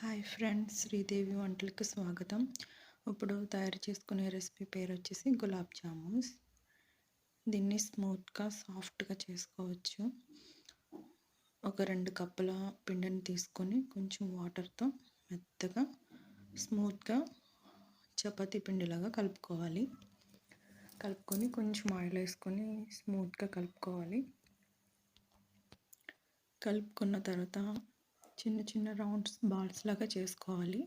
Hi friends, Sridevi వంటలకు స్వాగతం. ఇప్పుడు తయారు చేసుకునే రెసిపీ పేరు వచ్చేసి గులాబ్ జామున్స్. దీన్ని స్మూత్గా సాఫ్ట్గా చేసుకోవచ్చు. ఒక 2 కప్పుల పిండిని తీసుకొని కొంచెం వాటర్తో మెత్తగా స్మూత్గా చపాతీ పిండిలాగా కలుపుకోవాలి. కలుపుకొని కొంచెం ఆయిల్ వేసుకొని స్మూత్గా కలుపుకోవాలి. కలుపుకున్న తర్వాత చిన్న చిన్న రౌండ్స్ బాల్స్ లాగా చేసుకోవాలి.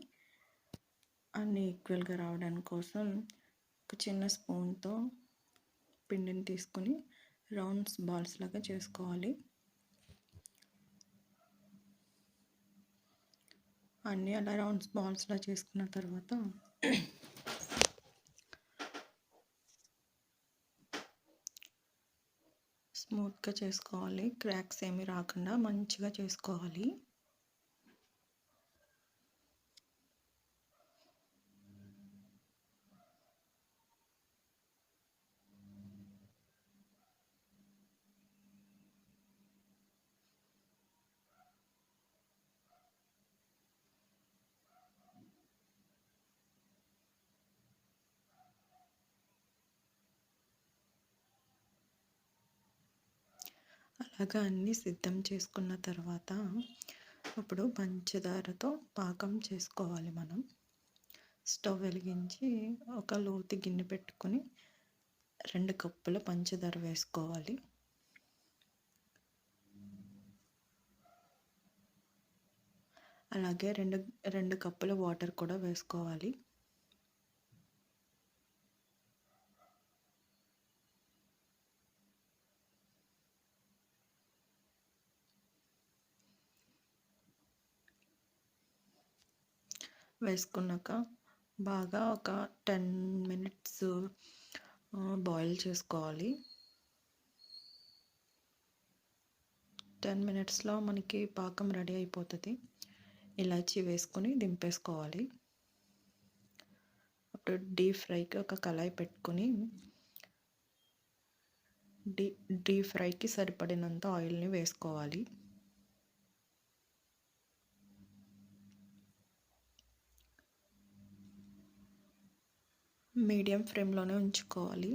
అన్నీ ఈక్వల్గా రావడానికి కోసం ఒక చిన్న స్పూన్తో పిండిని తీసుకొని రౌండ్స్ బాల్స్ లాగా చేసుకోవాలి. అన్నీ అలా రౌండ్స్ బాల్స్లా చేసుకున్న తర్వాత స్మూత్గా చేసుకోవాలి. క్రాక్స్ ఏమీ రాకుండా మంచిగా చేసుకోవాలి. అలాగా అన్నీ సిద్ధం చేసుకున్న తర్వాత ఇప్పుడు పంచదారతో పాకం చేసుకోవాలి. మనం స్టవ్ వెలిగించి ఒక లోతు గిన్నె పెట్టుకొని 2 కప్పుల పంచదార వేసుకోవాలి. అలాగే 2 కప్పుల వాటర్ కూడా వేసుకోవాలి. వేసుకున్నాక బాగా ఒక 10 మినిట్స్ బాయిల్ చేసుకోవాలి. 10 మినిట్స్లో మనకి పాకం రెడీ అయిపోతుంది. ఇలాచీ వేసుకొని దింపేసుకోవాలి. అప్పుడు డీప్ ఫ్రైకి ఒక కళాయి పెట్టుకొని డీప్ ఫ్రైకి సరిపడినంత ఆయిల్ని వేసుకోవాలి. మీడియం ఫ్లేమ్లోనే ఉంచుకోవాలి.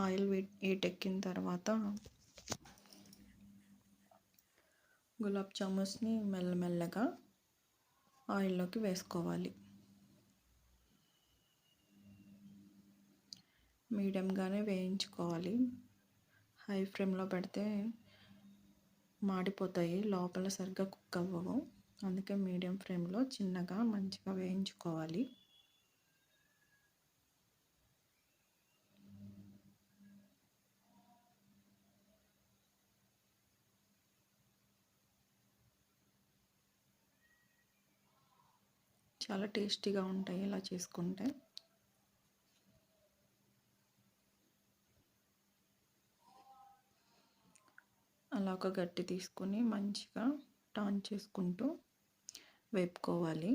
ఆయిల్ ఎక్కిన తర్వాత గులాబ్ జామున్స్ని మెల్లమెల్లగా ఆయిల్లోకి వేసుకోవాలి. మీడియంగానే వేయించుకోవాలి. హై ఫ్లేమ్లో పెడితే మాడిపోతాయి, లోపల సరిగ్గా కుక్ అవ్వవు. అందుకే మీడియం ఫ్లేమ్లో చిన్నగా మంచిగా వేయించుకోవాలి. చాలా టేస్టీగా ఉంటాయి ఇలా చేసుకుంటే. అలా ఒక గట్టి తీసుకొని మంచిగా టర్న్ చేసుకుంటూ వేపుకోవాలి.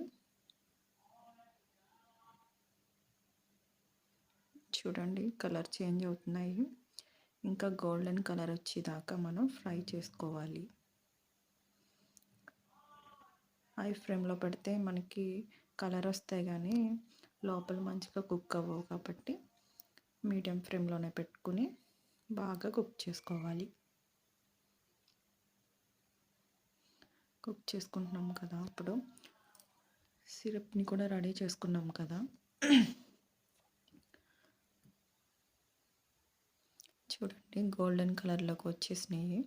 చూడండి, కలర్ చేంజ్ అవుతున్నాయి. ఇంకా గోల్డెన్ కలర్ వచ్చేదాకా మనం ఫ్రై చేసుకోవాలి. హై ఫ్లేమ్లో పెడితే మనకి కలర్ వస్తాయి కానీ లోపల మంచిగా కుక్ అవ్వవు. కాబట్టి మీడియం ఫ్లేమ్లోనే పెట్టుకుని బాగా కుక్ చేసుకోవాలి. కుక్ చేసుకుంటున్నాం కదా, అప్పుడు సిరప్ని కూడా రెడీ చేసుకున్నాం కదా. చూడండి, గోల్డెన్ కలర్లోకి వచ్చేసినాయి.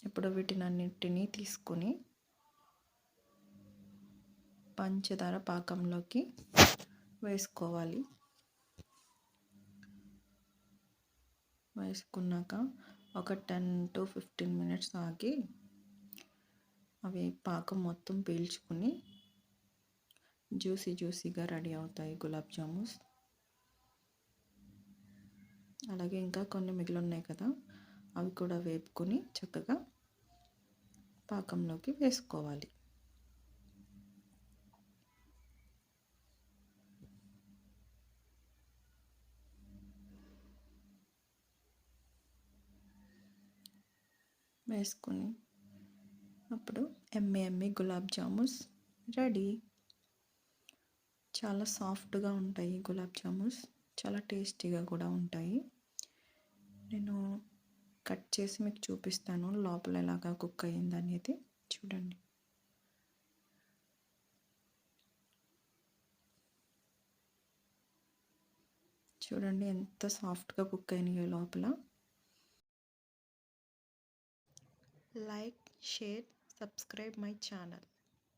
ఇప్పుడు వీటిని అన్నిటినీ తీసుకొని పంచదార పాకంలోకి వేసుకోవాలి. వేసుకున్నాక ఒక 10 to 15 మినిట్స్ ఆగి అవి పాకం మొత్తం పీల్చుకుని జ్యూసీగా రెడీ అవుతాయి గులాబ్ జామున్స్. అలాగే ఇంకా కొన్ని మిగిలి ఉన్నాయి కదా, అవి కూడా వేపుకొని చక్కగా పాకంలోకి వేసుకోవాలి. వేసుకొని అప్పుడు ఎమ్మి గులాబ్ జామున్స్ రెడీ. చాలా సాఫ్ట్గా ఉంటాయి గులాబ్ జామున్స్, చాలా టేస్టీగా కూడా ఉంటాయి. నేను కట్ చేసి మీకు చూపిస్తాను లోపల ఎలాగా కుక్ అయ్యింది అనేది. చూడండి. చూడండి ఎంత సాఫ్ట్గా కుక్ అయినాయో లోపల. Like, share, subscribe my channel.